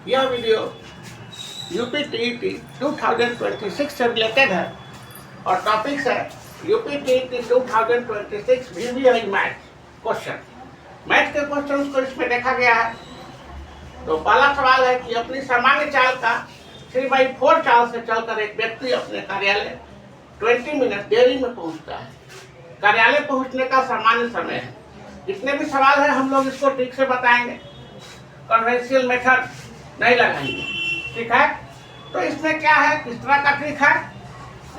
यह video UP TET 2026 से related है और टॉपिक्स है UP TET 2026 VVI math question. Math के क्वेश्चन को इसमें देखा गया है। तो पहला सवाल है कि अपनी सामान्य चाल का 3/4 चाल से चलकर एक व्यक्ति अपने कार्यालय 20 मिनट देरी में पहुंचता है। कार्यालय पहुंचने का सामान्य समय है। जितने भी सवाल है हम लोग इसको ठीक से बताएंगे, कन्वेंशनल मेथड नहीं लगाएंगे, ठीक है। तो इसमें क्या है, किस तरह का ट्रिक है।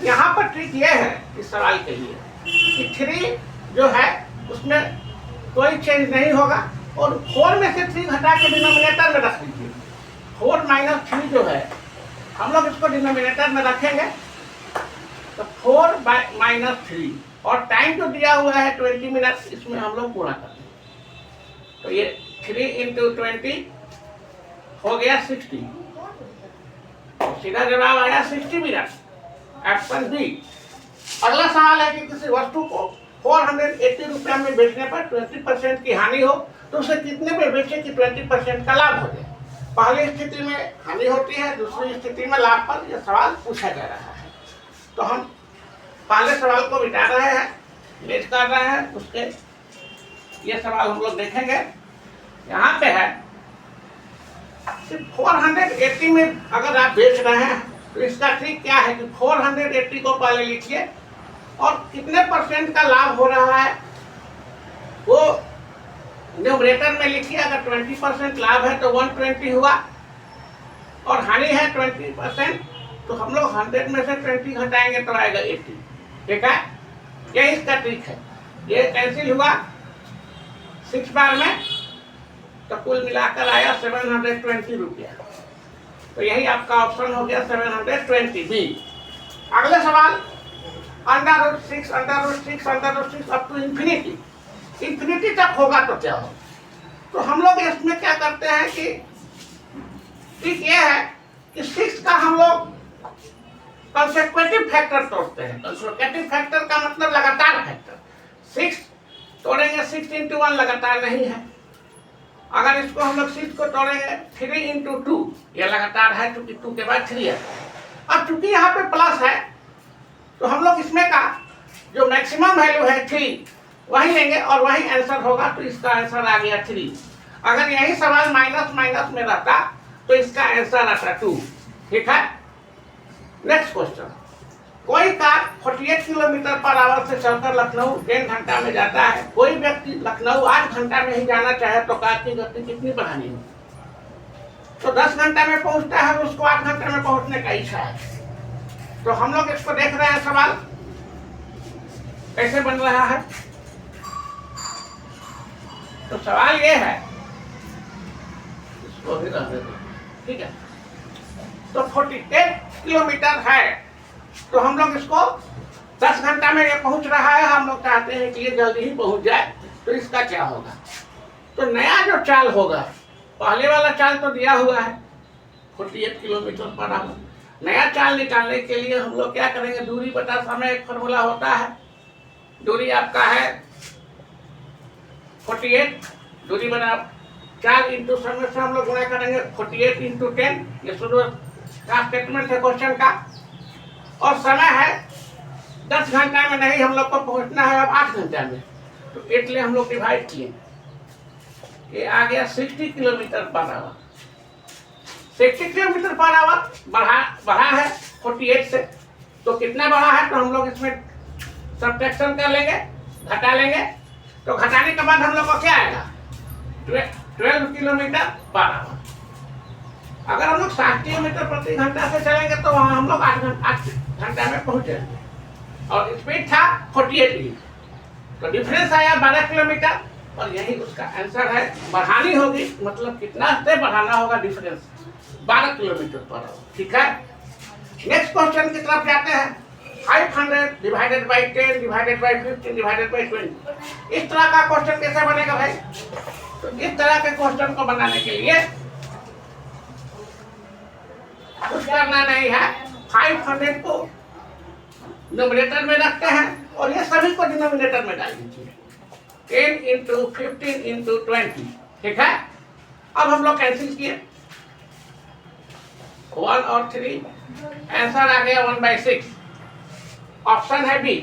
यहाँ पर ट्रिक ये है इस सवाल के लिए कि 3 जो है उसमें कोई चेंज नहीं होगा और 4 में से 3 हटा के डिनोमिनेटर में रख दीजिए। 4 - 3 जो है हम लोग इसको डिनोमिनेटर में रखेंगे तो 4 - 3 और टाइम जो दिया हुआ है 20 मिनट, इसमें हम लोग पूरा कर देंगे। तो ये 3 × 20 हो गया 60। सीधा जवाब आया 60 मिनट, ऑप्शन बी। अगला सवाल है कि किसी वस्तु को 480 रुपया में बेचने पर 20% की हानि हो तो उसे कितने में बेचे कि 20% का लाभ हो जाए। पहली स्थिति में हानि होती है, दूसरी स्थिति में लाभ पर यह सवाल पूछा जा रहा है। तो हम पहले सवाल को मिटा रहे हैं, मेज कर रहे हैं, उसके ये सवाल हम लोग देखेंगे। यहाँ पे है 480 में अगर आप बेच रहे हैं तो इसका ट्रिक क्या है कि 480 को पहले लिखिए और कितने % का लाभ हो रहा है वो न्यूमरेटर में लिखिए। अगर 20% लाभ है तो 120 हुआ और हानि है 20%, तो हम लोग 100 में से 20 घटाएंगे तो आएगा 80, ठीक है। ये इसका ट्रिक है। ये कैंसिल हुआ 6 बार में तो कुल मिलाकर आया 720 रुपया। तो यही आपका ऑप्शन हो गया 720 बी। अगले सवाल √6 √6 अप टू इंफिनिटी तक होगा तो क्या हो। तो हम लोग इसमें क्या करते हैं कि ठीक ये है कि 6 का हम लोग कंसेक्यूटिव फैक्टर तोड़ते हैं। कंसेक्यूटिव फैक्टर का मतलब लगातार फैक्टर। 6 तोड़ेंगे 6 × 1 लगातार नहीं है। अगर इसको हम लोग 6 को तोड़ेंगे 3 × 2, ये लगातार है क्योंकि 2 के बाद 3 है। अब चूंकि यहाँ पे प्लस है तो हम लोग इसमें का जो मैक्सिमम वैल्यू है 3 वही लेंगे और वही आंसर होगा। तो इसका आंसर आ गया 3। अगर यही सवाल माइनस में रहता तो इसका आंसर आता 2, ठीक है। नेक्स्ट क्वेश्चन, कोई कार 48 किलोमीटर/आवर से चलकर लखनऊ 10 घंटा में जाता है। कोई व्यक्ति लखनऊ 8 घंटा में ही जाना चाहे तो कार की गति कितनी बढ़ानी है। तो 10 घंटा में पहुंचता है, उसको 8 घंटे में पहुंचने का इच्छा है। तो हम लोग इसको देख रहे हैं, सवाल कैसे बन रहा है। तो सवाल ये है, इसको भी रख देते हैं, ठीक है। तो 48 किलोमीटर है तो हम लोग इसको 10 घंटा में ये पहुंच रहा है। हम लोग चाहते हैं कि ये जल्दी ही पहुंच जाए। तो इसका क्या होगा। तो नया जो चाल होगा, पहले वाला चाल तो दिया हुआ है 48 किलोमीटर/आवर। नया चाल निकालने के लिए हम लोग क्या करेंगे, दूरी बटा समय एक फॉर्मूला होता है। दूरी आपका है 48, दूरी बटा 4 × समय से हम लोग गुणा करेंगे 48 × 10। ये शुरू का स्टेटमेंट है क्वेश्चन का। और समय है 10 घंटा में नहीं, हम लोग को पहुंचना है अब 8 घंटा में। तो इसलिए हम लोग डिवाइड किए, ये आ गया 60 किलोमीटर/आवर। 60 किलोमीटर/आवर बढ़ा है 48 से। तो कितना बढ़ा है, तो हम लोग इसमें सब्ट्रैक्शन कर लेंगे, घटा लेंगे। तो घटाने के बाद हम लोग को क्या आएगा, 12 किलोमीटर/आवर। अगर हम लोग 60 किलोमीटर प्रति घंटा से चलेंगे तो वहाँ हम लोग 8 घंटा में पहुंचेंगे और स्पीड था 48। तो डिफरेंस आया 12 किलोमीटर और यही उसका आंसर है। बढ़ानी होगी मतलब कितना से बढ़ाना होगा, डिफरेंस 12 किलोमीटर/आवर, ठीक है। नेक्स्ट क्वेश्चन की तरफ जाते हैं। 500 ÷ 10 ÷ 15 ÷ 20। इस तरह का क्वेश्चन कैसे बनेगा भाई। तो इस तरह के क्वेश्चन को बनाने के लिए कुछ करना नहीं है। 500 को न्यूमरेटर में रखते हैं और ये सभी को डिनोमिनेटर में डाल दीजिए। 10 × 15 × 20, ठीक है। अब हम लोग कैंसिल किए 1 और 3, आंसर आ गया 1/6। ऑप्शन है बी।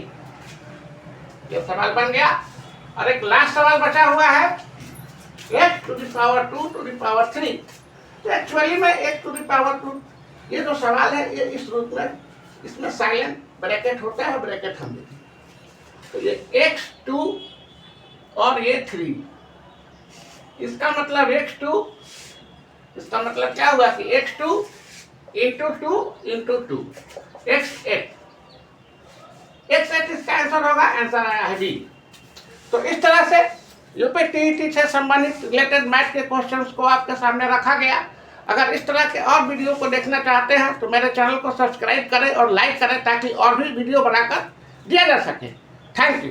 ये सवाल बन गया। और एक लास्ट सवाल बचा हुआ है, x to the power 2 to the power 3। तो एक्चुअली में x to the power 2, ये जो सवाल है ये इस रूप में, इसमें साइलेंट ब्रैकेट होता है, ब्रैकेट हम लिखें। तो ये x2 और ये 3, इसका मतलब x2, इसका मतलब क्या हुआ कि x2 into 2 into 2, x8। x8 इसका आंसर होगा, आंसर आया है बी। तो इस तरह से यूपी टीईटी से संबंधित रिलेटेड मैथ के क्वेश्चंस को आपके सामने रखा गया। अगर इस तरह के और वीडियो को देखना चाहते हैं तो मेरे चैनल को सब्सक्राइब करें और लाइक करें, ताकि और भी वीडियो बनाकर दिया जा सके। Thank you.